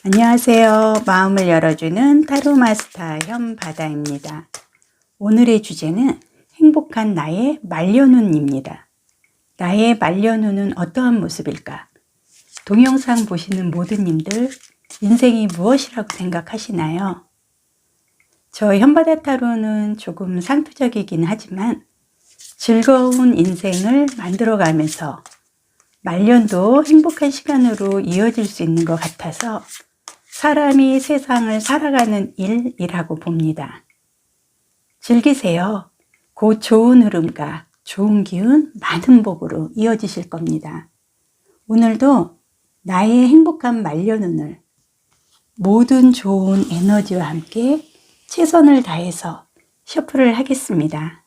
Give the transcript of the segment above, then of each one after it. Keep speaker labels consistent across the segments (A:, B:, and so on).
A: 안녕하세요. 마음을 열어주는 타로 마스터 현바다입니다. 오늘의 주제는 행복한 나의 말년운입니다. 나의 말년운은 어떠한 모습일까? 동영상 보시는 모든 님들 인생이 무엇이라고 생각하시나요? 저 현바다 타로는 조금 상투적이긴 하지만 즐거운 인생을 만들어가면서 말년도 행복한 시간으로 이어질 수 있는 것 같아서 사람이 세상을 살아가는 일이라고 봅니다. 즐기세요. 곧 좋은 흐름과 좋은 기운, 많은 복으로 이어지실 겁니다. 오늘도 나의 행복한 말년운을 모든 좋은 에너지와 함께 최선을 다해서 셔플을 하겠습니다.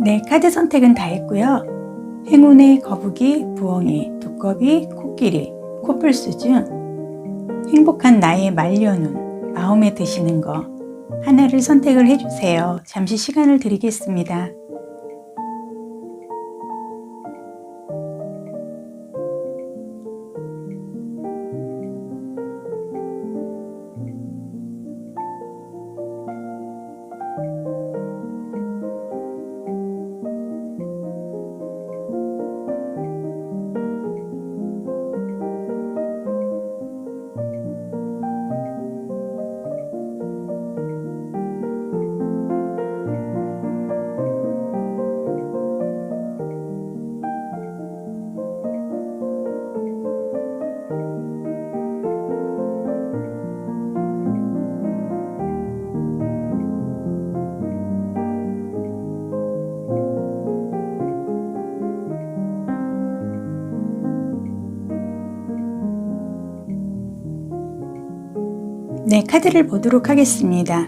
A: 네, 카드 선택은 다 했고요. 행운의 거북이, 부엉이, 두꺼비, 코끼리, 코뿔소 중 행복한 나의 말년운 마음에 드시는 거 하나를 선택을 해주세요. 잠시 시간을 드리겠습니다. 카드를 보도록 하겠습니다.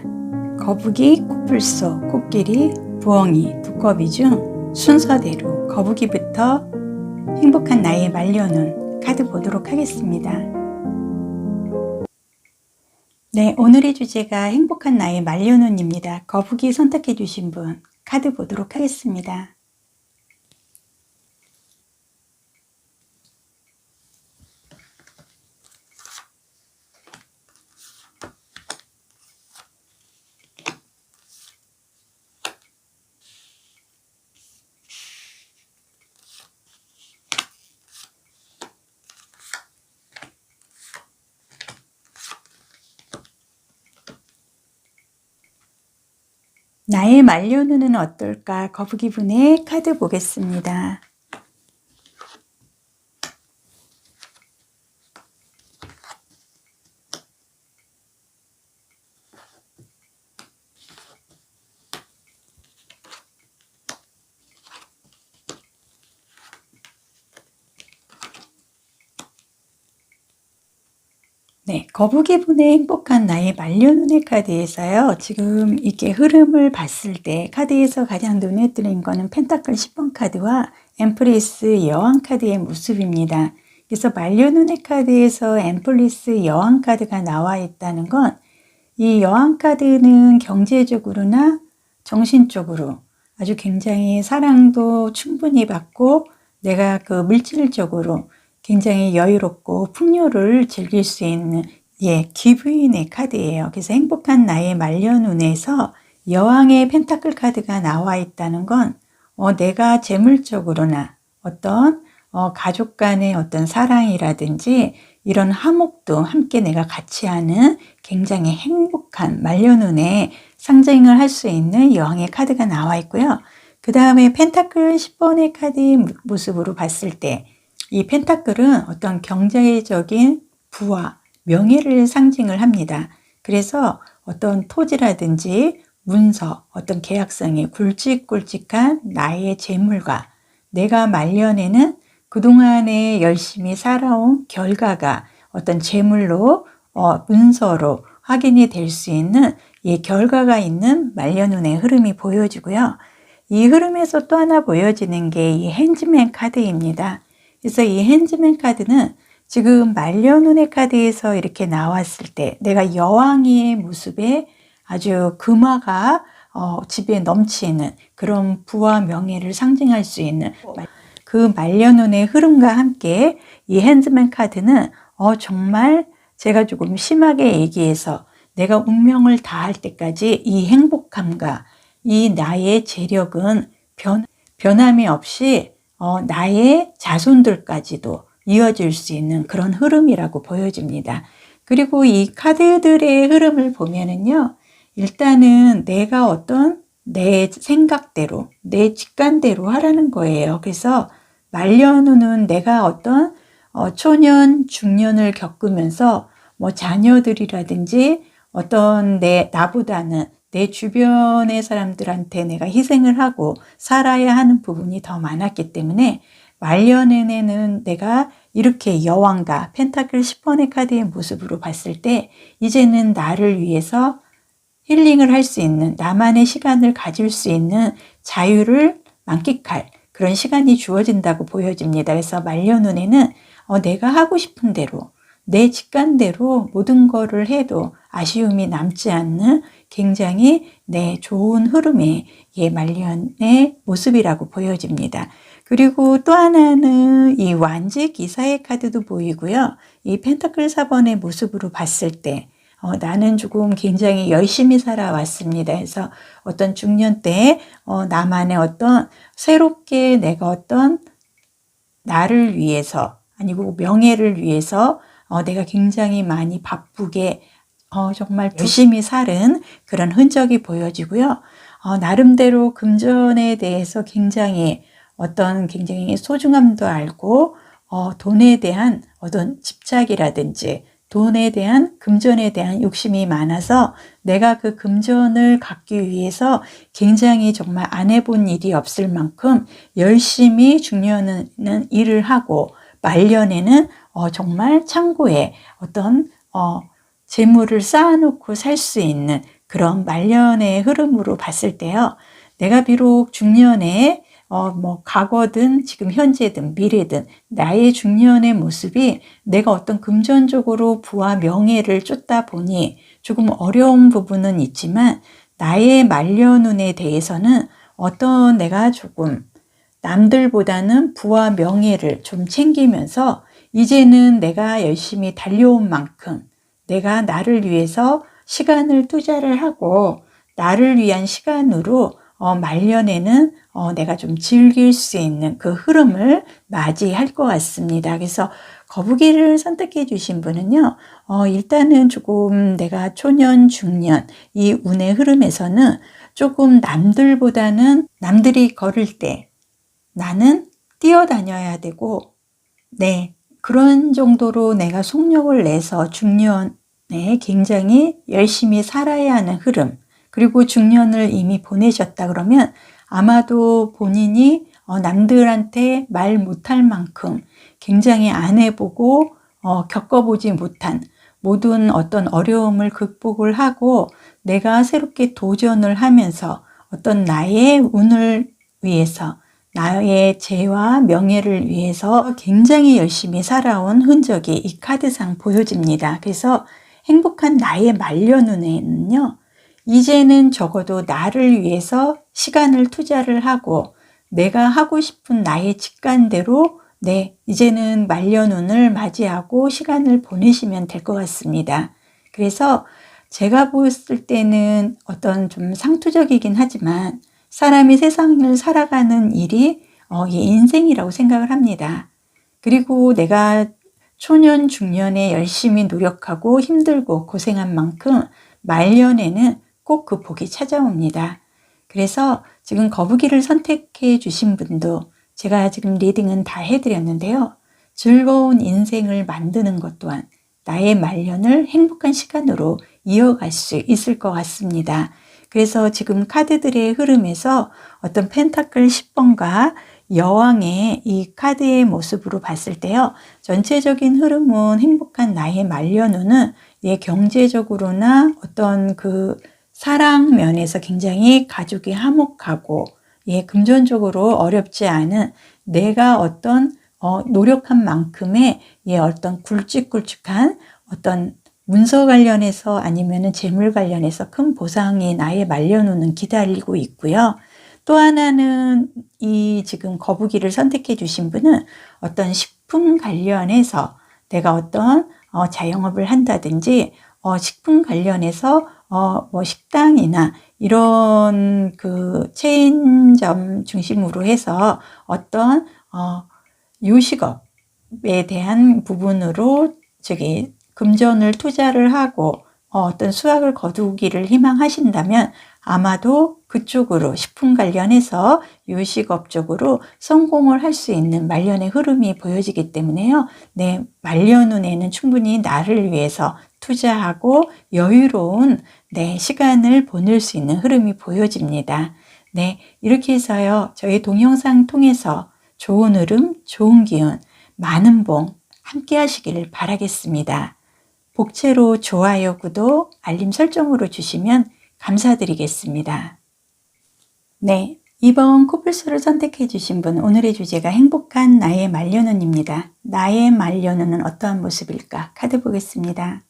A: 거북이, 코뿔소, 코끼리, 부엉이, 두꺼비 중 순서대로 거북이부터 행복한 나의 말려놓은 카드 보도록 하겠습니다. 네, 오늘의 주제가 행복한 나의 말려놓은입니다. 거북이 선택해 주신 분 카드 보도록 하겠습니다. 나의 말려놓은 어떨까? 거북이 분의 카드 보겠습니다. 네, 거북이 분의 행복한 나의 말려놓은 카드에서요. 지금 이렇게 흐름을 봤을 때 카드에서 가장 눈에 띄는 거는 펜타클 10번 카드와 엠프리스 여왕 카드의 모습입니다. 그래서 말려놓은 카드에서 엠프리스 여왕 카드가 나와 있다는 건 이 여왕 카드는 경제적으로나 정신적으로 아주 굉장히 사랑도 충분히 받고 내가 그 물질적으로 굉장히 여유롭고 풍요를 즐길 수 있는 기부인의 카드예요. 그래서 행복한 나의 말려놓은에서 여왕의 펜타클 카드가 나와 있다는 건 내가 재물적으로나 어떤 가족 간의 어떤 사랑이라든지 이런 화목도 함께 내가 같이 하는 굉장히 행복한 말려놓은의 상징을 할 수 있는 여왕의 카드가 나와 있고요. 그 다음에 펜타클 10번의 카드의 모습으로 봤을 때 이 펜타클은 어떤 경제적인 부와 명예를 상징을 합니다. 그래서 어떤 토지라든지 문서, 어떤 계약성이 굵직굵직한 나의 재물과 내가 말년에는 그동안에 열심히 살아온 결과가 어떤 재물로, 문서로 확인이 될 수 있는 이 결과가 있는 말년운의 흐름이 보여지고요. 이 흐름에서 또 하나 보여지는 게 이 핸즈맨 카드입니다. 그래서 이 핸즈맨 카드는 지금 말려놓은 카드에서 이렇게 나왔을 때 내가 여왕의 모습에 아주 금화가 집에 넘치는 그런 부와 명예를 상징할 수 있는 그 말려놓은 흐름과 함께 이 핸즈맨 카드는 정말 제가 조금 심하게 얘기해서 내가 운명을 다할 때까지 이 행복함과 이 나의 재력은 변함이 없이 나의 자손들까지도 이어질 수 있는 그런 흐름이라고 보여집니다. 그리고 이 카드들의 흐름을 보면은요, 일단은 내가 어떤 내 생각대로, 내 직관대로 하라는 거예요. 그래서 말년운은 내가 어떤 초년, 중년을 겪으면서 뭐 자녀들이라든지 어떤 나보다는 내 주변의 사람들한테 내가 희생을 하고 살아야 하는 부분이 더 많았기 때문에 말년에는 내가 이렇게 여왕과 펜타클 10번의 카드의 모습으로 봤을 때 이제는 나를 위해서 힐링을 할 수 있는 나만의 시간을 가질 수 있는 자유를 만끽할 그런 시간이 주어진다고 보여집니다. 그래서 말년운에는 내가 하고 싶은 대로 내 직관대로 모든 거를 해도 아쉬움이 남지 않는 굉장히 좋은 흐름의 말년의 모습이라고 보여집니다. 그리고 또 하나는 이 완지 기사의 카드도 보이고요. 이 펜타클 4번의 모습으로 봤을 때 나는 조금 굉장히 열심히 살아왔습니다. 그래서 어떤 중년 때 나만의 어떤 새롭게 내가 어떤 나를 위해서 아니고 명예를 위해서 내가 굉장히 많이 바쁘게 정말 열심히 살은 그런 흔적이 보여지고요. 나름대로 금전에 대해서 굉장히 소중함도 알고 돈에 대한 어떤 집착이라든지 돈에 대한 금전에 대한 욕심이 많아서 내가 그 금전을 갖기 위해서 굉장히 정말 안 해본 일이 없을 만큼 열심히 중년에는 일을 하고 말년에는 정말 창고에 어떤 재물을 쌓아놓고 살 수 있는 그런 말년의 흐름으로 봤을 때요. 내가 비록 중년에 과거든 지금 현재든 미래든 나의 중년의 모습이 내가 어떤 금전적으로 부와 명예를 쫓다 보니 조금 어려운 부분은 있지만 나의 말년운에 대해서는 어떤 내가 조금 남들보다는 부와 명예를 좀 챙기면서 이제는 내가 열심히 달려온 만큼 내가 나를 위해서 시간을 투자를 하고 나를 위한 시간으로 말년에는 내가 좀 즐길 수 있는 그 흐름을 맞이할 것 같습니다. 그래서 거북이를 선택해 주신 분은요, 일단은 조금 내가 초년, 중년 이 운의 흐름에서는 조금 남들보다는 남들이 걸을 때 나는 뛰어다녀야 되고, 네, 그런 정도로 내가 속력을 내서 중년에 굉장히 열심히 살아야 하는 흐름, 그리고 중년을 이미 보내셨다 그러면 아마도 본인이 남들한테 말 못할 만큼 굉장히 안 해보고 겪어보지 못한 모든 어떤 어려움을 극복을 하고 내가 새롭게 도전을 하면서 어떤 나의 운을 위해서 나의 재와 명예를 위해서 굉장히 열심히 살아온 흔적이 이 카드상 보여집니다. 그래서 행복한 나의 말년운에는요, 이제는 적어도 나를 위해서 시간을 투자를 하고 내가 하고 싶은 나의 직관대로 이제는 말년운을 맞이하고 시간을 보내시면 될 것 같습니다. 그래서 제가 보았을 때는 어떤 좀 상투적이긴 하지만 사람이 세상을 살아가는 일이 이 인생이라고 생각을 합니다. 그리고 내가 초년, 중년에 열심히 노력하고 힘들고 고생한 만큼 말년에는 꼭 그 복이 찾아옵니다. 그래서 지금 거북이를 선택해 주신 분도 제가 지금 리딩은 다 해드렸는데요. 즐거운 인생을 만드는 것 또한 나의 말년을 행복한 시간으로 이어갈 수 있을 것 같습니다. 그래서 지금 카드들의 흐름에서 어떤 펜타클 10번과 여왕의 이 카드의 모습으로 봤을 때요. 전체적인 흐름은 행복한 나의 말년운은 경제적으로나 어떤 그 사랑 면에서 굉장히 가족이 화목하고 금전적으로 어렵지 않은 내가 어떤 노력한 만큼의 어떤 굵직굵직한 어떤 문서 관련해서 아니면은 재물 관련해서 큰 보상이 나의 말년운은 기다리고 있고요. 또 하나는 이 지금 거북이를 선택해 주신 분은 어떤 식품 관련해서 내가 어떤 자영업을 한다든지 식품 관련해서 뭐 식당이나 이런 그 체인점 중심으로 해서 어떤 요식업에 대한 부분으로 금전을 투자를 하고 어떤 수확을 거두기를 희망하신다면 아마도 그쪽으로 식품 관련해서 요식업 쪽으로 성공을 할 수 있는 말년의 흐름이 보여지기 때문에요. 말년운에는 충분히 나를 위해서 투자하고 여유로운 시간을 보낼 수 있는 흐름이 보여집니다. 이렇게 해서요. 저희 동영상 통해서 좋은 흐름, 좋은 기운, 많은 복 함께 하시기를 바라겠습니다. 복채로 좋아요, 구독, 알림 설정으로 주시면 감사드리겠습니다. 이번 코뿔소를 선택해 주신 분, 오늘의 주제가 행복한 나의 말년운입니다. 나의 말년운은 어떠한 모습일까? 카드 보겠습니다.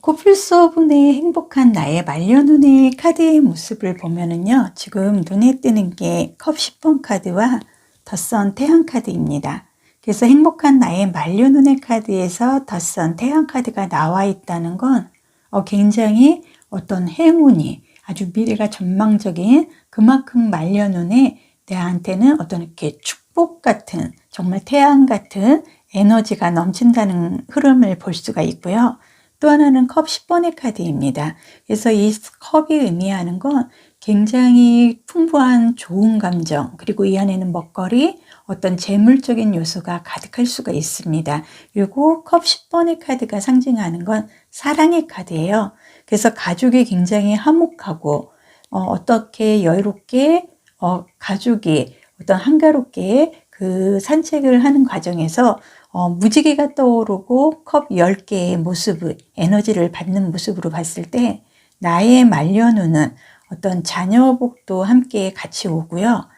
A: 코뿔소 분의 행복한 나의 말년운의 카드의 모습을 보면은요, 지금 눈에 뜨는 게 컵 10번 카드와 덧선 태양 카드입니다. 그래서 행복한 나의 말년운의 카드에서 덧선 태양 카드가 나와 있다는 건 굉장히 어떤 행운이 아주 미래가 전망적인 그만큼 말년운에 내한테는 어떤 이렇게 축복 같은, 정말 태양 같은 에너지가 넘친다는 흐름을 볼 수가 있고요. 또 하나는 컵 10번의 카드입니다. 그래서 이 컵이 의미하는 건 굉장히 풍부한 좋은 감정, 그리고 이 안에는 먹거리, 어떤 재물적인 요소가 가득할 수가 있습니다. 그리고 컵 10번의 카드가 상징하는 건 사랑의 카드예요. 그래서 가족이 굉장히 화목하고 어떻게 여유롭게 가족이 어떤 한가롭게 그 산책을 하는 과정에서 무지개가 떠오르고 컵 10개의 모습을, 에너지를 받는 모습으로 봤을 때 나의 말년운은 어떤 자녀복도 함께 같이 오고요.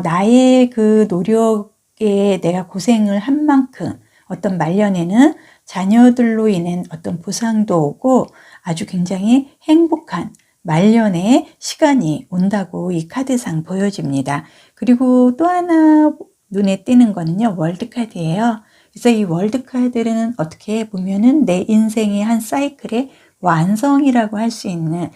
A: 나의 그 노력에 내가 고생을 한 만큼 어떤 말년에는 자녀들로 인한 어떤 보상도 오고 아주 굉장히 행복한 말년의 시간이 온다고 이 카드상 보여집니다. 그리고 또 하나 눈에 띄는 거는요, 월드카드예요. 그래서 이 월드카드는 어떻게 보면은 내 인생의 한 사이클의 완성이라고 할 수 있는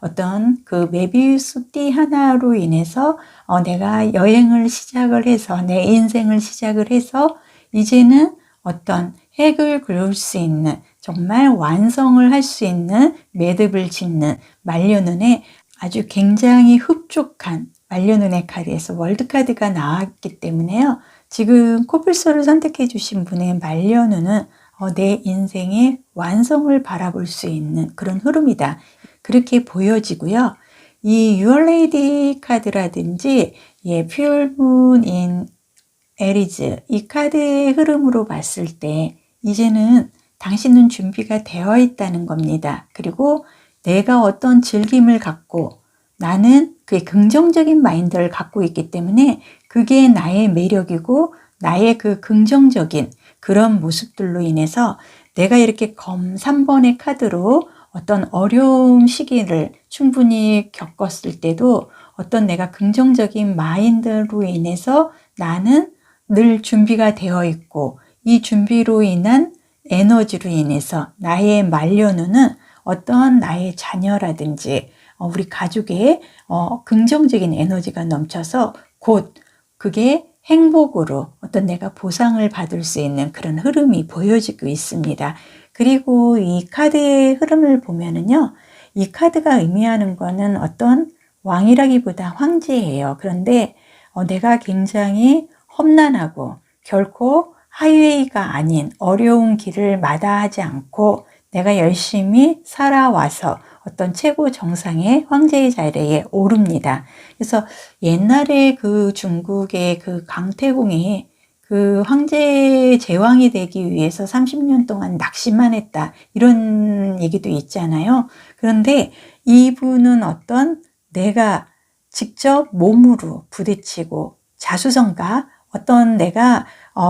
A: 어떤 그 메비우스 띠 하나로 인해서 내가 여행을 시작을 해서 내 인생을 시작을 해서 이제는 어떤 획을 그을 수 있는 정말 완성을 할 수 있는 매듭을 짓는 말년운에 아주 굉장히 흡족한 말년운의 카드에서 월드카드가 나왔기 때문에요. 지금 코뿔소를 선택해 주신 분의 말년운은 내 인생의 완성을 바라볼 수 있는 그런 흐름이다. 그렇게 보여지고요. 이 Your Lady 카드라든지 Full Moon in Aries 이 카드의 흐름으로 봤을 때 이제는 당신은 준비가 되어 있다는 겁니다. 그리고 내가 어떤 즐김을 갖고 나는 그 긍정적인 마인드를 갖고 있기 때문에 그게 나의 매력이고 나의 그 긍정적인 그런 모습들로 인해서 내가 이렇게 검 3번의 카드로 어떤 어려운 시기를 충분히 겪었을 때도 어떤 내가 긍정적인 마인드로 인해서 나는 늘 준비가 되어 있고 이 준비로 인한 에너지로 인해서 나의 말년운은 어떤 나의 자녀라든지 우리 가족의 긍정적인 에너지가 넘쳐서 곧 그게 행복으로 어떤 내가 보상을 받을 수 있는 그런 흐름이 보여지고 있습니다. 그리고 이 카드의 흐름을 보면은요, 이 카드가 의미하는 거는 어떤 왕이라기보다 황제예요. 그런데 내가 굉장히 험난하고 결코 하이웨이가 아닌 어려운 길을 마다하지 않고 내가 열심히 살아와서 어떤 최고 정상의 황제의 자리에 오릅니다. 그래서 옛날에 그 중국의 그 강태공이 그 황제 제왕이 되기 위해서 30년 동안 낚시만 했다. 이런 얘기도 있잖아요. 그런데 이분은 어떤 내가 직접 몸으로 부딪히고 자수성가 어떤 내가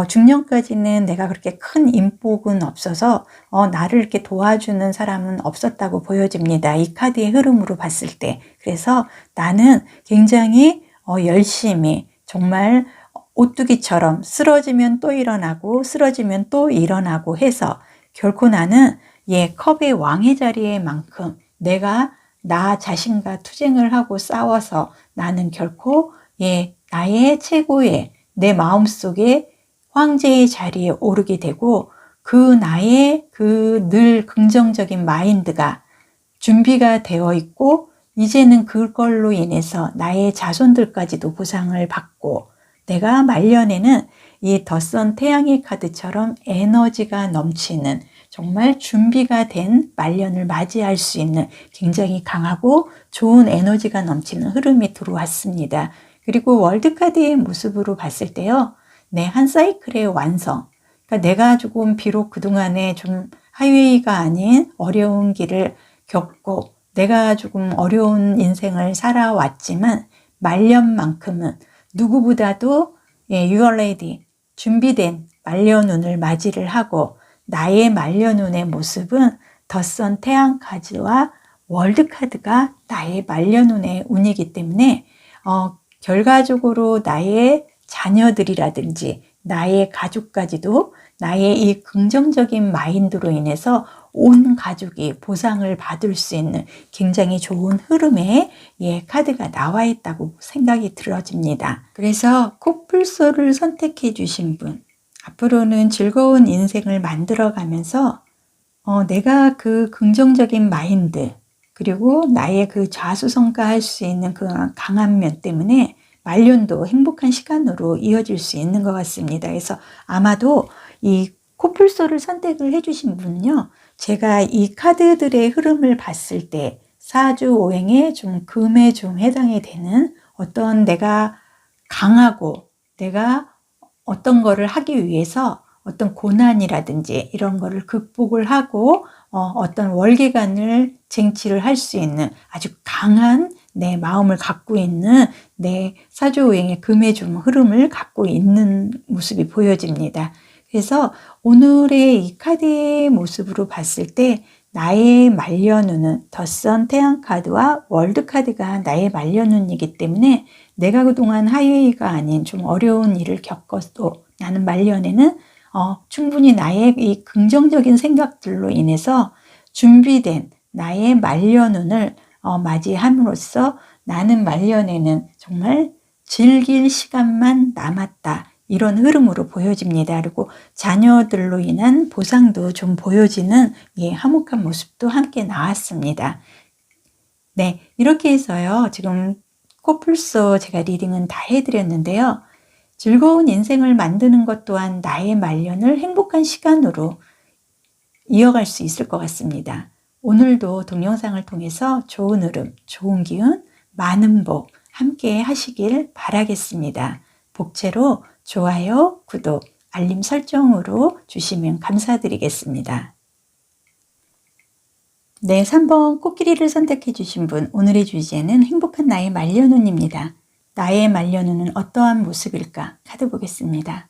A: 중년까지는 내가 그렇게 큰 인복은 없어서 나를 이렇게 도와주는 사람은 없었다고 보여집니다. 이 카드의 흐름으로 봤을 때. 그래서 나는 굉장히 열심히 정말 오뚜기처럼 쓰러지면 또 일어나고 쓰러지면 또 일어나고 해서 결코 나는 컵의 왕의 자리에만큼 내가 나 자신과 투쟁을 하고 싸워서 나는 결코 나의 최고의 내 마음속에 황제의 자리에 오르게 되고 그 나의 그 늘 긍정적인 마인드가 준비가 되어 있고 이제는 그걸로 인해서 나의 자손들까지도 보상을 받고 내가 말년에는 이 더선 태양의 카드처럼 에너지가 넘치는 정말 준비가 된 말년을 맞이할 수 있는 굉장히 강하고 좋은 에너지가 넘치는 흐름이 들어왔습니다. 그리고 월드카드의 모습으로 봤을 때요. 한 사이클의 완성. 그러니까 내가 조금 비록 그동안에 좀 하이웨이가 아닌 어려운 길을 겪고 내가 조금 어려운 인생을 살아왔지만 말년만큼은 누구보다도 Your Lady 준비된 말년운을 맞이를 하고 나의 말년운의 모습은 더선 태양 카드와 월드 카드가 나의 말년운의 운이기 때문에 결과적으로 나의 자녀들이라든지 나의 가족까지도 나의 이 긍정적인 마인드로 인해서 온 가족이 보상을 받을 수 있는 굉장히 좋은 흐름의 카드가 나와 있다고 생각이 들어집니다. 그래서 코뿔소를 선택해 주신 분, 앞으로는 즐거운 인생을 만들어 가면서 내가 그 긍정적인 마인드, 그리고 나의 그 좌수성가할 수 있는 그 강한 면 때문에 말년도 행복한 시간으로 이어질 수 있는 것 같습니다. 그래서 아마도 이 코뿔소를 선택을 해주신 분은요, 제가 이 카드들의 흐름을 봤을 때 사주오행에 좀 금에 좀 해당이 되는 어떤 내가 강하고 내가 어떤 거를 하기 위해서 어떤 고난이라든지 이런 거를 극복을 하고 어떤 월계관을 쟁취를 할 수 있는 아주 강한 내 마음을 갖고 있는 내 사주오행의 금의 좀 흐름을 갖고 있는 모습이 보여집니다. 그래서 오늘의 이 카드의 모습으로 봤을 때 나의 말년운은 더선 태양 카드와 월드 카드가 나의 말년운이기 때문에 내가 그동안 하이웨이가 아닌 좀 어려운 일을 겪어도 나는 말년에는 충분히 나의 이 긍정적인 생각들로 인해서 준비된 나의 말년운을 맞이함으로써 나는 말년에는 정말 즐길 시간만 남았다. 이런 흐름으로 보여집니다. 그리고 자녀들로 인한 보상도 좀 보여지는 화목한 모습도 함께 나왔습니다. 네, 이렇게 해서요. 지금 코뿔소 제가 리딩은 다 해드렸는데요. 즐거운 인생을 만드는 것 또한 나의 말년을 행복한 시간으로 이어갈 수 있을 것 같습니다. 오늘도 동영상을 통해서 좋은 흐름, 좋은 기운, 많은 복 함께 하시길 바라겠습니다. 복채로 좋아요, 구독, 알림 설정으로 주시면 감사드리겠습니다. 네, 3번 코끼리를 선택해 주신 분, 오늘의 주제는 행복한 나의 말년운입니다. 나의 말년운은 어떠한 모습일까? 카드 보겠습니다.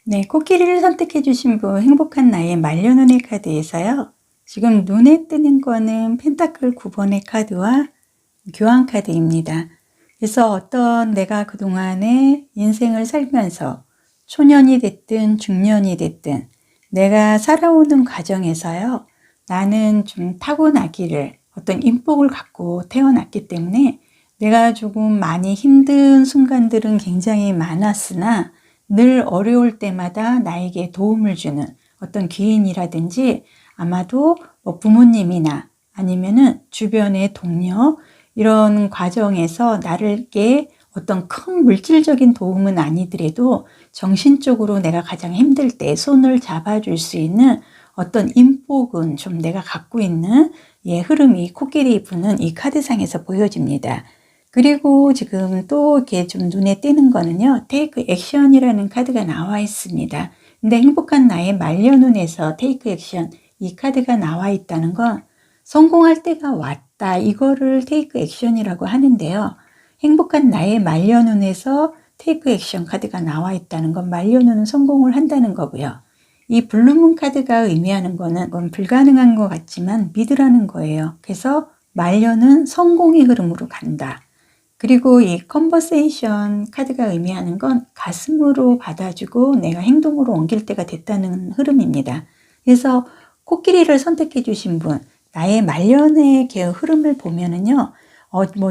A: 네, 코끼리를 선택해 주신 분, 행복한 나의 말년운의 카드에서요. 지금 눈에 뜨는 거는 펜타클 9번의 카드와 교환 카드입니다. 그래서 어떤 내가 그동안의 인생을 살면서 초년이 됐든 중년이 됐든 내가 살아오는 과정에서요. 나는 좀 타고나기를 어떤 인복을 갖고 태어났기 때문에 내가 조금 많이 힘든 순간들은 굉장히 많았으나 늘 어려울 때마다 나에게 도움을 주는 어떤 귀인이라든지 아마도 부모님이나 아니면은 주변의 동료 이런 과정에서 나에게 어떤 큰 물질적인 도움은 아니더라도 정신적으로 내가 가장 힘들 때 손을 잡아줄 수 있는 어떤 인복은 좀 내가 갖고 있는 흐름이 코끼리 부는 이 카드상에서 보여집니다. 그리고 지금 또 이렇게 좀 눈에 띄는 거는요. 테이크 액션이라는 카드가 나와 있습니다. 근데 행복한 나의 말년운에서 테이크 액션 이 카드가 나와 있다는 건 성공할 때가 왔다. 이거를 테이크 액션이라고 하는데요. 행복한 나의 말년운에서 테이크 액션 카드가 나와 있다는 건 말년운은 성공을 한다는 거고요. 이 블루문 카드가 의미하는 거는 그건 불가능한 것 같지만 믿으라는 거예요. 그래서 말년은 성공의 흐름으로 간다. 그리고 이 컨버세이션 카드가 의미하는 건 가슴으로 받아주고 내가 행동으로 옮길 때가 됐다는 흐름입니다. 그래서 코끼리를 선택해 주신 분, 나의 말년의 흐름을 보면은요,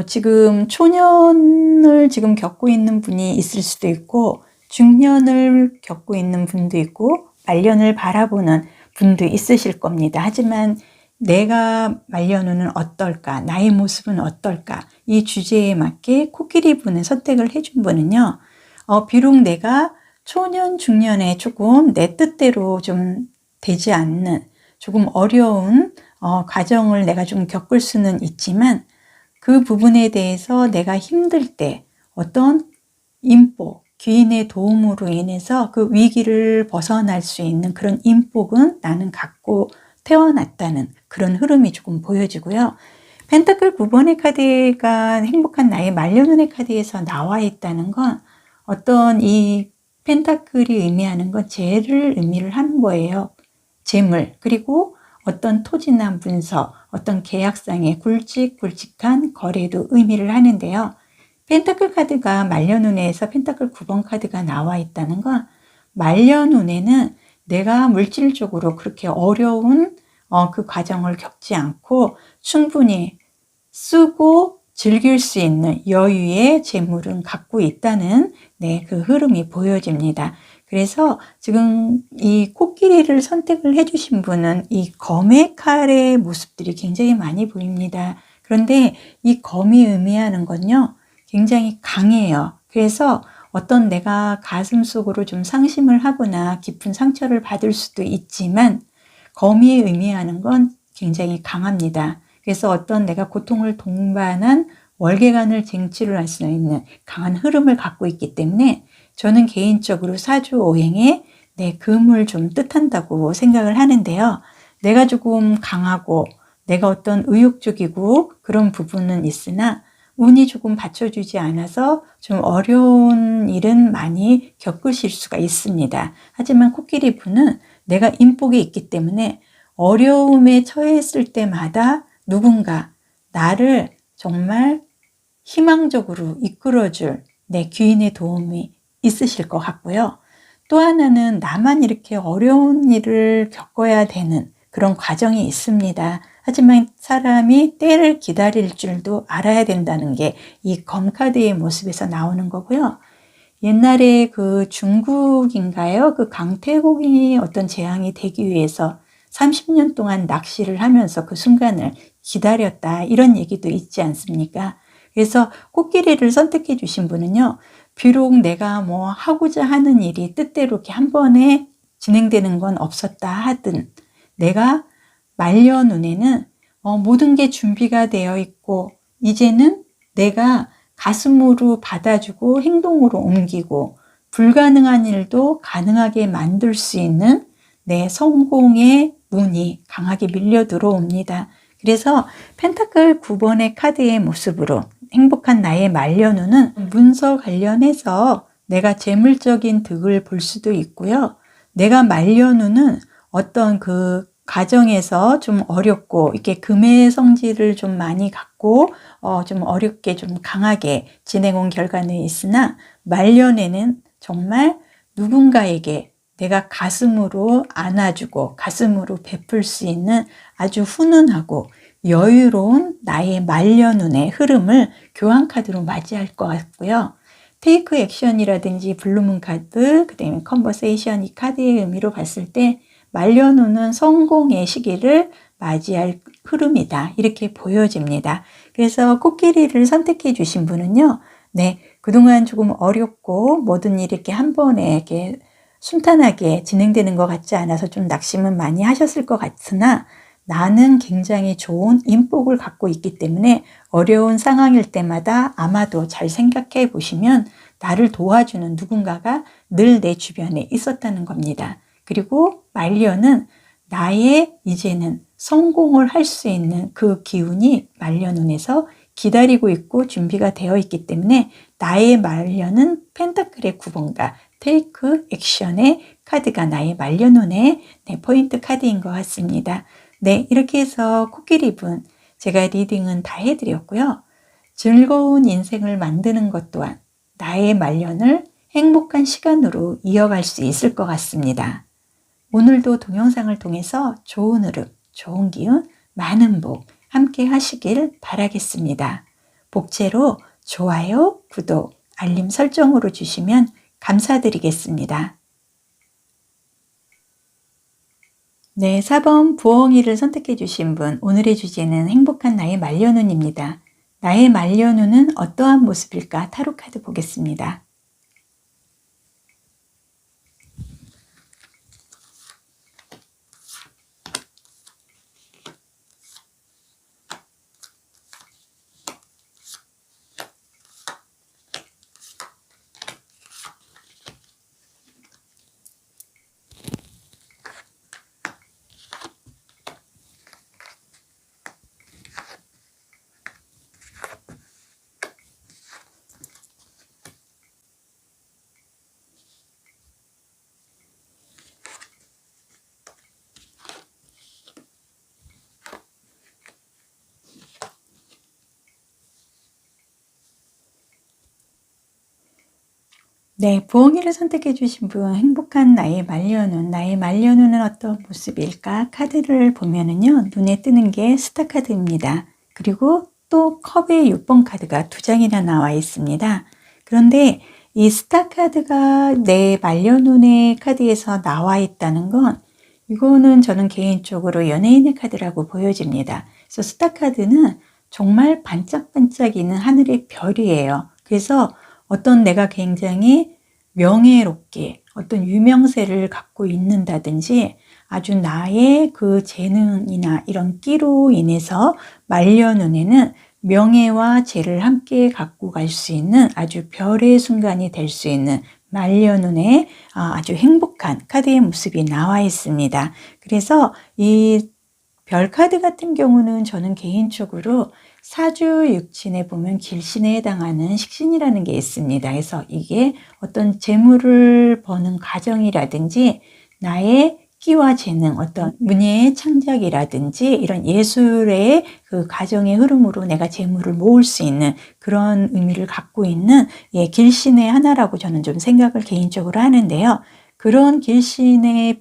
A: 지금 초년을 지금 겪고 있는 분이 있을 수도 있고, 중년을 겪고 있는 분도 있고, 말년을 바라보는 분도 있으실 겁니다. 하지만 내가 말년운은 어떨까? 나의 모습은 어떨까? 이 주제에 맞게 코끼리 분을 선택을 해준 분은요, 비록 내가 초년, 중년에 조금 내 뜻대로 좀 되지 않는 조금 어려운 과정을 내가 좀 겪을 수는 있지만 그 부분에 대해서 내가 힘들 때 어떤 인복, 귀인의 도움으로 인해서 그 위기를 벗어날 수 있는 그런 인복은 나는 갖고 태어났다는 그런 흐름이 조금 보여지고요. 펜타클 9번의 카드가 행복한 나의 말년운의 카드에서 나와 있다는 건 어떤 이 펜타클이 의미하는 건 재를 의미를 하는 거예요. 재물, 그리고 어떤 토지나 문서, 어떤 계약상의 굵직굵직한 거래도 의미를 하는데요. 펜타클 카드가 말년운에서 펜타클 9번 카드가 나와 있다는 건 말년운에는 내가 물질적으로 그렇게 어려운 그 과정을 겪지 않고 충분히 쓰고 즐길 수 있는 여유의 재물은 갖고 있다는 그 흐름이 보여집니다. 그래서 지금 이 코끼리를 선택을 해주신 분은 이 검의 칼의 모습들이 굉장히 많이 보입니다. 그런데 이 검이 의미하는 건요, 굉장히 강해요. 그래서 어떤 내가 가슴 속으로 좀 상심을 하거나 깊은 상처를 받을 수도 있지만 검이 의미하는 건 굉장히 강합니다. 그래서 어떤 내가 고통을 동반한 월계관을 쟁취를 할 수 있는 강한 흐름을 갖고 있기 때문에 저는 개인적으로 사주오행에 금을 좀 뜻한다고 생각을 하는데요. 내가 조금 강하고 내가 어떤 의욕적이고 그런 부분은 있으나 운이 조금 받쳐주지 않아서 좀 어려운 일은 많이 겪으실 수가 있습니다. 하지만 코끼리 분은 내가 인복이 있기 때문에 어려움에 처했을 때마다 누군가 나를 정말 희망적으로 이끌어줄 내 귀인의 도움이 있으실 것 같고요. 또 하나는 나만 이렇게 어려운 일을 겪어야 되는 그런 과정이 있습니다. 하지만 사람이 때를 기다릴 줄도 알아야 된다는 게 이 검카드의 모습에서 나오는 거고요. 옛날에 그 중국인가요? 그 강태공이 어떤 재앙이 되기 위해서 30년 동안 낚시를 하면서 그 순간을 기다렸다, 이런 얘기도 있지 않습니까? 그래서 코끼리를 선택해 주신 분은요, 비록 내가 뭐 하고자 하는 일이 뜻대로 이렇게 한 번에 진행되는 건 없었다 하든 내가 말년운에는 모든 게 준비가 되어 있고 이제는 내가 가슴으로 받아주고 행동으로 옮기고 불가능한 일도 가능하게 만들 수 있는 내 성공의 운이 강하게 밀려 들어옵니다. 그래서 펜타클 9번의 카드의 모습으로 행복한 나의 말년운은 문서 관련해서 내가 재물적인 득을 볼 수도 있고요. 내가 말년운은 어떤 그 가정에서 좀 어렵고 이렇게 금의 성질을 좀 많이 갖고 좀 어렵게 좀 강하게 지내온 결과는 있으나 말년에는 정말 누군가에게 내가 가슴으로 안아주고 가슴으로 베풀 수 있는 아주 훈훈하고 여유로운 나의 말년운의 흐름을 교환카드로 맞이할 것 같고요. 테이크 액션이라든지 블루문 카드, 그 다음에 컨버세이션, 이 카드의 의미로 봤을 때 말년운은 성공의 시기를 맞이할 흐름이다, 이렇게 보여집니다. 그래서 코끼리를 선택해 주신 분은요, 그동안 조금 어렵고 모든 일이 이렇게 한 번에 이렇게 순탄하게 진행되는 것 같지 않아서 좀 낙심은 많이 하셨을 것 같으나 나는 굉장히 좋은 인복을 갖고 있기 때문에 어려운 상황일 때마다 아마도 잘 생각해 보시면 나를 도와주는 누군가가 늘 내 주변에 있었다는 겁니다. 그리고 말년은 나의 이제는 성공을 할 수 있는 그 기운이 말년운에서 기다리고 있고 준비가 되어 있기 때문에 나의 말년은 펜타클의 9번과 테이크 액션의 카드가 나의 말년운의 포인트 카드인 것 같습니다. 이렇게 해서 코끼리분 제가 리딩은 다 해드렸고요. 즐거운 인생을 만드는 것 또한 나의 말년을 행복한 시간으로 이어갈 수 있을 것 같습니다. 오늘도 동영상을 통해서 좋은 흐름, 좋은 기운, 많은 복 함께 하시길 바라겠습니다. 복제로 좋아요, 구독, 알림 설정으로 주시면 감사드리겠습니다. 4번 부엉이를 선택해 주신 분, 오늘의 주제는 행복한 나의 말년운입니다. 나의 말년운은 어떠한 모습일까? 타로 카드 보겠습니다. 네, 부엉이를 선택해 주신 분, 행복한 나의 말년운. 나의 말년운은 어떤 모습일까? 카드를 보면은요, 눈에 뜨는 게 스타 카드입니다. 그리고 또 컵의 6번 카드가 2장이나 나와 있습니다. 그런데 이 스타 카드가 내 말년운의 카드에서 나와 있다는 건, 이거는 저는 개인적으로 연예인의 카드라고 보여집니다. 그래서 스타 카드는 정말 반짝반짝이는 하늘의 별이에요. 그래서 어떤 내가 굉장히 명예롭게 어떤 유명세를 갖고 있는다든지 아주 나의 그 재능이나 이런 끼로 인해서 말년운에는 명예와 재를 함께 갖고 갈 수 있는 아주 별의 순간이 될 수 있는 말년운의 아주 행복한 카드의 모습이 나와 있습니다. 그래서 이 별 카드 같은 경우는 저는 개인적으로 사주육친에 보면 길신에 해당하는 식신이라는 게 있습니다. 그래서 이게 어떤 재물을 버는 과정이라든지 나의 끼와 재능, 어떤 문예의 창작이라든지 이런 예술의 그 과정의 흐름으로 내가 재물을 모을 수 있는 그런 의미를 갖고 있는 길신의 하나라고 저는 좀 생각을 개인적으로 하는데요. 그런 길신의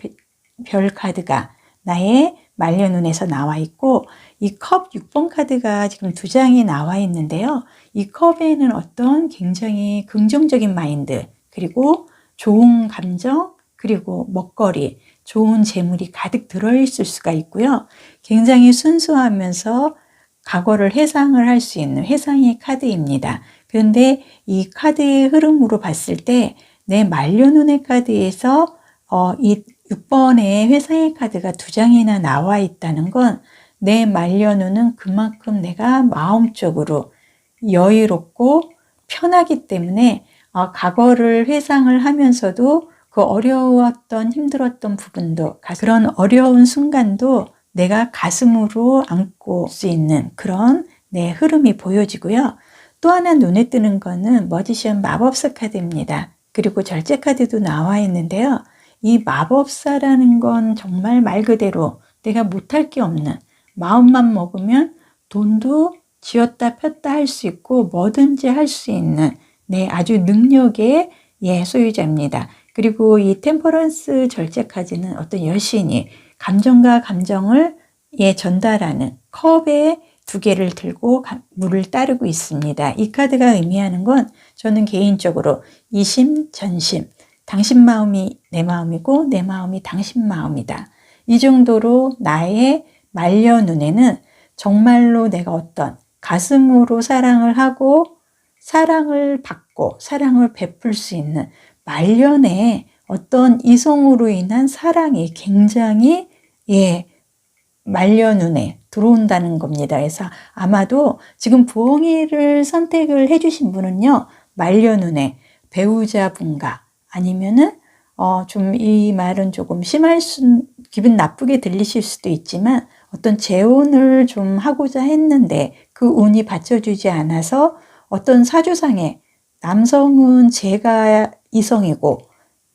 A: 별 카드가 나의 말년운에서 나와 있고, 이 컵 6번 카드가 지금 2장이 나와 있는데요. 이 컵에는 어떤 굉장히 긍정적인 마인드, 그리고 좋은 감정, 그리고 먹거리, 좋은 재물이 가득 들어있을 수가 있고요. 굉장히 순수하면서 과거를 회상을 할 수 있는 회상의 카드입니다. 그런데 이 카드의 흐름으로 봤을 때 내 말년운의 카드에서 이 6번의 회상의 카드가 2장이나 나와 있다는 건 내 말년운은 그만큼 내가 마음적으로 여유롭고 편하기 때문에 과거를 회상을 하면서도 그 어려웠던 힘들었던 부분도 그런 어려운 순간도 내가 가슴으로 안고 수 있는 그런 내 흐름이 보여지고요. 또 하나 눈에 뜨는 거는 머지션 마법사 카드입니다. 그리고 절제 카드도 나와 있는데요. 이 마법사라는 건 정말 말 그대로 내가 못할 게 없는, 마음만 먹으면 돈도 쥐었다 폈다 할 수 있고 뭐든지 할 수 있는 아주 능력의 소유자입니다. 그리고 이 템퍼런스 절제 카드는 어떤 여신이 감정과 감정을 전달하는 컵에 2개를 들고 물을 따르고 있습니다. 이 카드가 의미하는 건 저는 개인적으로 이심전심, 당신 마음이 내 마음이고 내 마음이 당신 마음이다. 이 정도로 나의 말년운에는 정말로 내가 어떤 가슴으로 사랑을 하고 사랑을 받고 사랑을 베풀 수 있는 말년에 어떤 이성으로 인한 사랑이 굉장히 말년운에 들어온다는 겁니다. 그래서 아마도 지금 부엉이를 선택을 해주신 분은요, 말년운에 배우자분과 아니면은 좀 이 말은 조금 기분 나쁘게 들리실 수도 있지만 어떤 재혼을 좀 하고자 했는데 그 운이 받쳐주지 않아서 어떤 사주상에 남성은 제가 이성이고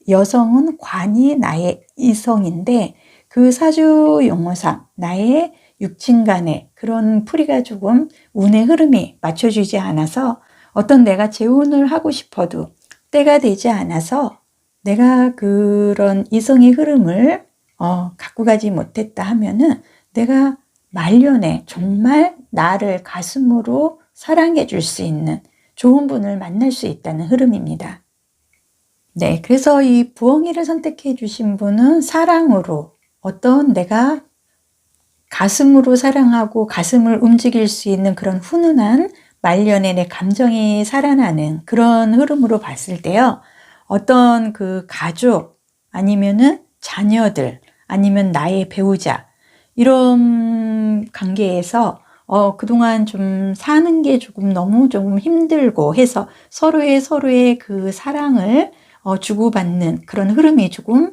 A: 여성은 관이 나의 이성인데 그 사주 용어상 나의 육친 간의 그런 풀이가 조금 운의 흐름이 맞춰주지 않아서 어떤 내가 재혼을 하고 싶어도 때가 되지 않아서 내가 그런 이성의 흐름을 갖고 가지 못했다 하면은 내가 말년에 정말 나를 가슴으로 사랑해 줄 수 있는 좋은 분을 만날 수 있다는 흐름입니다. 네, 그래서 이 부엉이를 선택해 주신 분은 사랑으로 어떤 내가 가슴으로 사랑하고 가슴을 움직일 수 있는 그런 훈훈한 말년에 내 감정이 살아나는 그런 흐름으로 봤을 때요. 어떤 그 가족 아니면은 자녀들 아니면 나의 배우자 이런 관계에서 그동안 좀 사는 게 너무 힘들고 해서 서로의 그 사랑을 주고받는 그런 흐름이 조금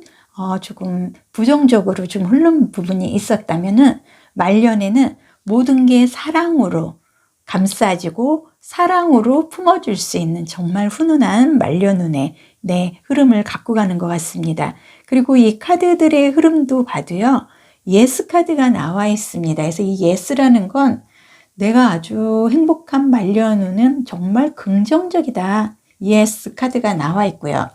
A: 부정적으로 좀 흐른 부분이 있었다면은 말년에는 모든 게 사랑으로 감싸지고 사랑으로 품어줄 수 있는 정말 훈훈한 말년운의 흐름을 갖고 가는 것 같습니다. 그리고 이 카드들의 흐름도 봐도요. 예스 카드가 나와 있습니다. 그래서 이 예스라는 건 내가 아주 행복한 말년운은 정말 긍정적이다. yes 카드가 나와 있고요.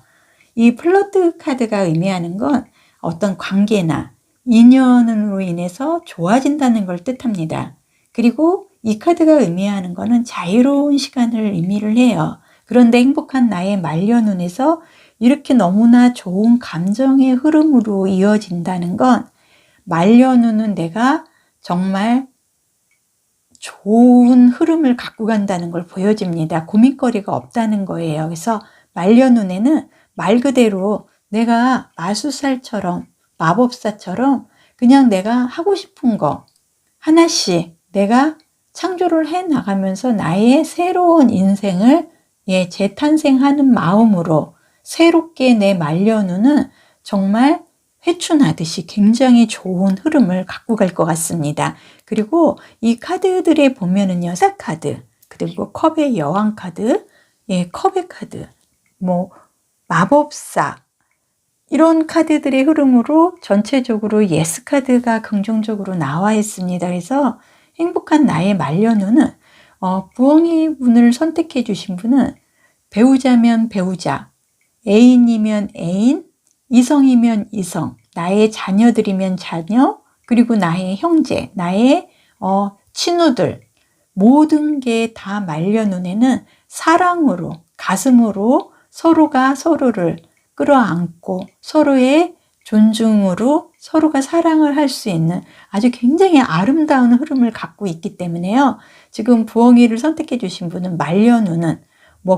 A: 이 플러드 카드가 의미하는 건 어떤 관계나 인연으로 인해서 좋아진다는 걸 뜻합니다. 그리고 이 카드가 의미하는 거는 자유로운 시간을 의미를 해요. 그런데 행복한 나의 말년운에서 이렇게 너무나 좋은 감정의 흐름으로 이어진다는 건 말년운은 내가 정말 좋은 흐름을 갖고 간다는 걸 보여줍니다. 고민거리가 없다는 거예요. 그래서 말년운에는 말 그대로 내가 마술사처럼 마법사처럼 그냥 내가 하고 싶은 거 하나씩 내가 창조를 해 나가면서 나의 새로운 인생을 재탄생하는 마음으로 새롭게 내 말년운은 정말 회춘하듯이 굉장히 좋은 흐름을 갖고 갈 것 같습니다. 그리고 이 카드들에 보면은요, 카드, 그리고 컵의 여왕 카드, 컵의 카드, 마법사, 이런 카드들의 흐름으로 전체적으로 예스 카드가 긍정적으로 나와 있습니다. 그래서 행복한 나의 말년운은 부엉이 운을 선택해 주신 분은 배우자면 배우자, 애인이면 애인, 이성이면 이성, 나의 자녀들이면 자녀, 그리고 나의 형제, 나의 친구들, 모든 게 다 말년운에는 사랑으로, 가슴으로 서로가 서로를 끌어안고 서로의 존중으로 서로가 사랑을 할 수 있는 아주 굉장히 아름다운 흐름을 갖고 있기 때문에요. 지금 부엉이를 선택해 주신 분은 말년운은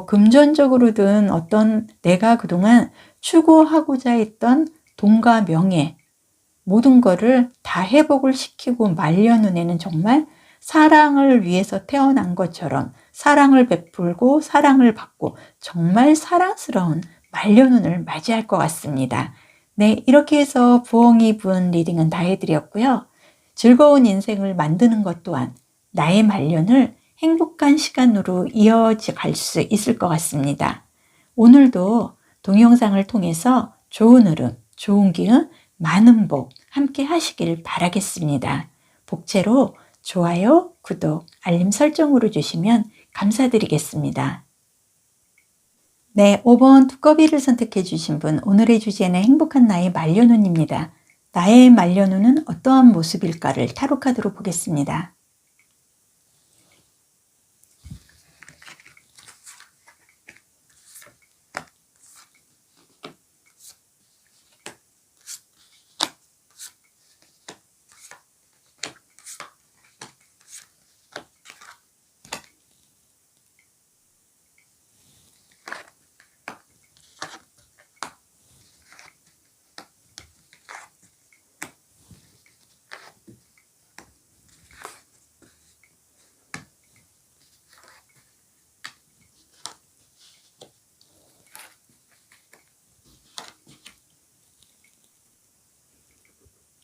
A: 금전적으로든 어떤 내가 그동안 추구하고자 했던 돈과 명예, 모든 거를 다 회복을 시키고 말년운에는 정말 사랑을 위해서 태어난 것처럼 사랑을 베풀고 사랑을 받고 정말 사랑스러운 말년운을 맞이할 것 같습니다. 네, 이렇게 해서 부엉이 분 리딩은 다 해드렸고요. 즐거운 인생을 만드는 것 또한 나의 말년을 행복한 시간으로 이어갈 수 있을 것 같습니다. 오늘도 동영상을 통해서 좋은 흐름, 좋은 기운, 많은 복 함께 하시길 바라겠습니다. 복채로 좋아요, 구독, 알림 설정으로 주시면 감사드리겠습니다. 네, 5번 두꺼비를 선택해 주신 분, 오늘의 주제는 행복한 나의 말년운입니다. 나의 말년운은 어떠한 모습일까를 타로카드로 보겠습니다.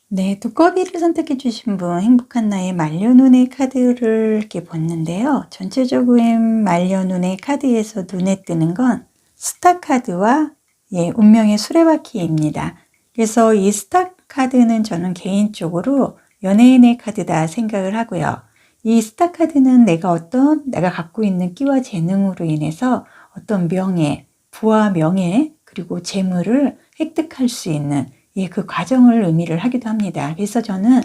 A: 네, 두꺼비를 선택해 주신 분, 행복한 나의 말년운의 카드를 이렇게 봤는데요. 전체적으로 말년운의 카드에서 눈에 뜨는 건 스타 카드와 운명의 수레바퀴입니다. 그래서 이 스타 카드는 저는 개인적으로 연예인의 카드다 생각을 하고요. 이 스타 카드는 내가 갖고 있는 끼와 재능으로 인해서 어떤 명예, 부와 명예, 그리고 재물을 획득할 수 있는 그 과정을 의미를 하기도 합니다. 그래서 저는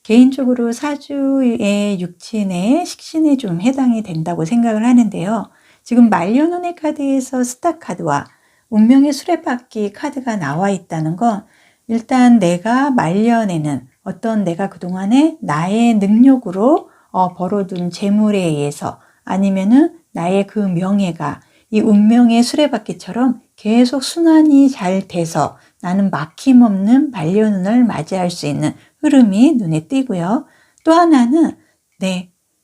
A: 개인적으로 사주의 육친의 식신에 좀 해당이 된다고 생각을 하는데요. 지금 말년운의 카드에서 스타 카드와 운명의 수레바퀴 카드가 나와 있다는 건 일단 내가 말년에는 어떤 내가 그동안에 나의 능력으로 벌어둔 재물에 의해서 아니면은 나의 그 명예가 이 운명의 수레바퀴처럼 계속 순환이 잘 돼서 나는 막힘없는 말년운을 맞이할 수 있는 흐름이 눈에 띄고요. 또 하나는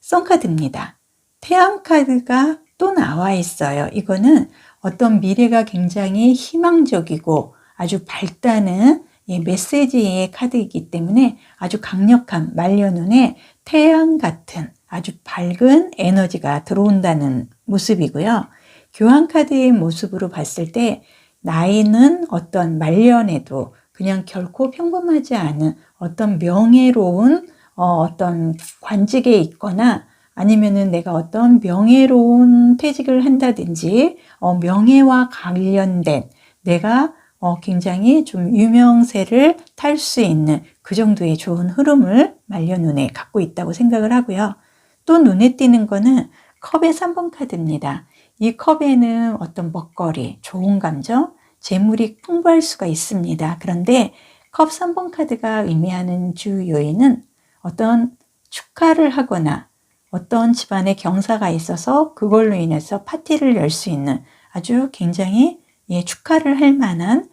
A: 선카드입니다. 태양카드가 또 나와 있어요. 이거는 어떤 미래가 굉장히 희망적이고 아주 밝다는 메시지의 카드이기 때문에 아주 강력한 말년운에 태양 같은 아주 밝은 에너지가 들어온다는 모습이고요. 교환카드의 모습으로 봤을 때 나이는 어떤 말년에도 그냥 결코 평범하지 않은 어떤 명예로운 어떤 관직에 있거나 아니면은 내가 어떤 명예로운 퇴직을 한다든지, 명예와 관련된 내가 굉장히 좀 유명세를 탈 수 있는 그 정도의 좋은 흐름을 말년운에 갖고 있다고 생각을 하고요. 또 눈에 띄는 거는 컵의 3번 카드입니다. 이 컵에는 어떤 먹거리, 좋은 감정, 재물이 풍부할 수가 있습니다. 그런데 컵 3번 카드가 의미하는 주 요인은 어떤 축하를 하거나 어떤 집안에 경사가 있어서 그걸로 인해서 파티를 열 수 있는 아주 굉장히 축하를 할 만한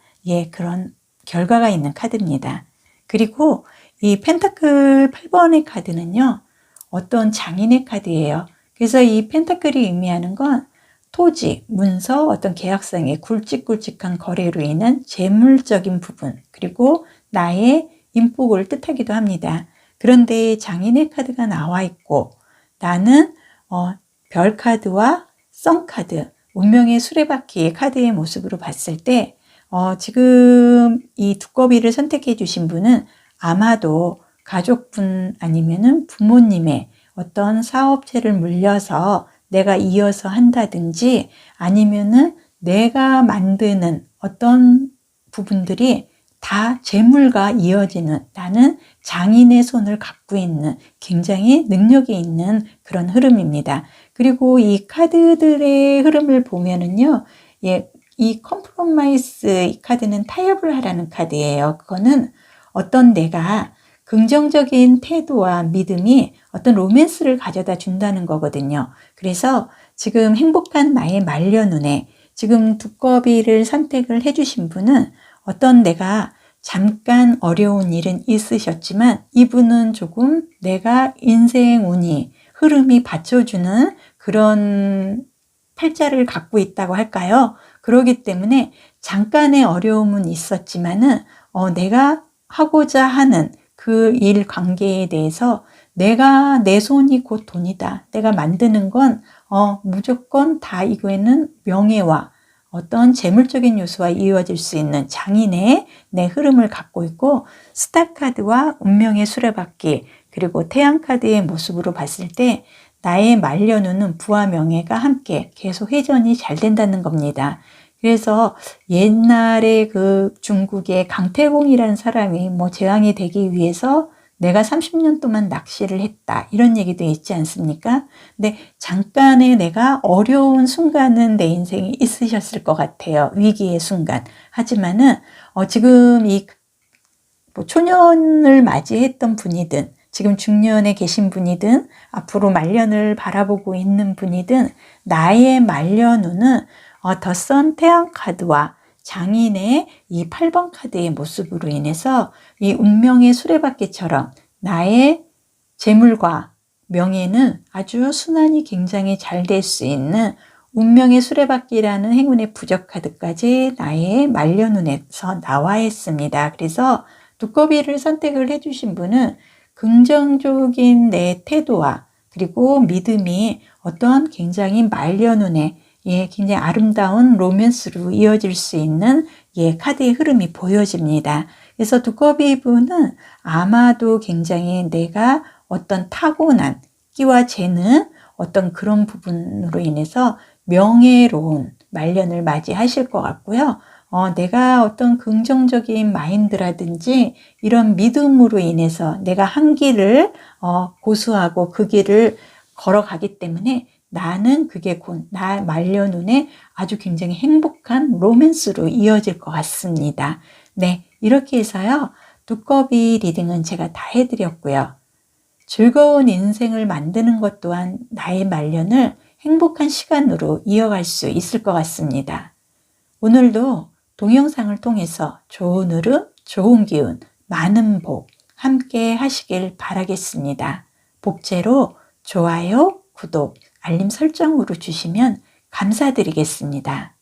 A: 그런 결과가 있는 카드입니다. 그리고 이 펜타클 8번의 카드는요, 어떤 장인의 카드예요. 그래서 이 펜타클이 의미하는 건 토지, 문서, 어떤 계약상의 굵직굵직한 거래로 인한 재물적인 부분, 그리고 나의 인복을 뜻하기도 합니다. 그런데 장인의 카드가 나와 있고 나는 별 카드와 성 카드, 운명의 수레바퀴 카드의 모습으로 봤을 때 지금 이 두꺼비를 선택해 주신 분은 아마도 가족분 아니면은 부모님의 어떤 사업체를 물려서 내가 이어서 한다든지 아니면은 내가 만드는 어떤 부분들이 다 재물과 이어지는, 나는 장인의 손을 갖고 있는 굉장히 능력이 있는 그런 흐름입니다. 그리고 이 카드들의 흐름을 보면은요, 이 컴프로마이스 이 카드는 타협을 하라는 카드예요. 그거는 어떤 내가 긍정적인 태도와 믿음이 어떤 로맨스를 가져다 준다는 거거든요. 그래서 지금 행복한 나의 말년운에 지금 두꺼비를 선택을 해주신 분은 어떤 내가 잠깐 어려운 일은 있으셨지만 이분은 조금 내가 인생 운이 흐름이 받쳐주는 그런 팔자를 갖고 있다고 할까요? 그러기 때문에 잠깐의 어려움은 있었지만은 내가 하고자 하는 그 일 관계에 대해서 내 손이 곧 돈이다. 내가 만드는 건 무조건 다 이거에는 명예와 어떤 재물적인 요소와 이어질 수 있는 장인의 내 흐름을 갖고 있고, 스타 카드와 운명의 수레바퀴 그리고 태양 카드의 모습으로 봤을 때 나의 말년운은 부와 명예가 함께 계속 회전이 잘 된다는 겁니다. 그래서 옛날에 그 중국의 강태공이라는 사람이 제왕이 되기 위해서 내가 30년 동안 낚시를 했다, 이런 얘기도 있지 않습니까? 근데 잠깐의 내가 어려운 순간은 내 인생에 있으셨을 것 같아요. 위기의 순간. 하지만은 지금 이 초년을 맞이했던 분이든 지금 중년에 계신 분이든 앞으로 말년을 바라보고 있는 분이든 나의 말년운은 더 선 태양 카드와 장인의 이 8번 카드의 모습으로 인해서 이 운명의 수레바퀴처럼 나의 재물과 명예는 아주 순환이 굉장히 잘 될 수 있는 운명의 수레바퀴라는 행운의 부적 카드까지 나의 말년운에서 나와 있습니다. 그래서 두꺼비를 선택을 해주신 분은 긍정적인 내 태도와 그리고 믿음이 어떤 굉장히 말년운에 굉장히 아름다운 로맨스로 이어질 수 있는 카드의 흐름이 보여집니다. 그래서 두꺼비 분은 아마도 굉장히 내가 어떤 타고난 끼와 재능, 어떤 그런 부분으로 인해서 명예로운 말년을 맞이하실 것 같고요. 내가 어떤 긍정적인 마인드라든지 이런 믿음으로 인해서 내가 한 길을 고수하고 그 길을 걸어가기 때문에 나는 그게 곧 나 말년운에 아주 굉장히 행복한 로맨스로 이어질 것 같습니다. 네, 이렇게 해서요, 두꺼비 리딩은 제가 다 해드렸고요. 즐거운 인생을 만드는 것 또한 나의 말년을 행복한 시간으로 이어갈 수 있을 것 같습니다. 오늘도 동영상을 통해서 좋은 흐름, 좋은 기운, 많은 복 함께 하시길 바라겠습니다. 복제로 좋아요, 구독, 알림 설정으로 주시면 감사드리겠습니다.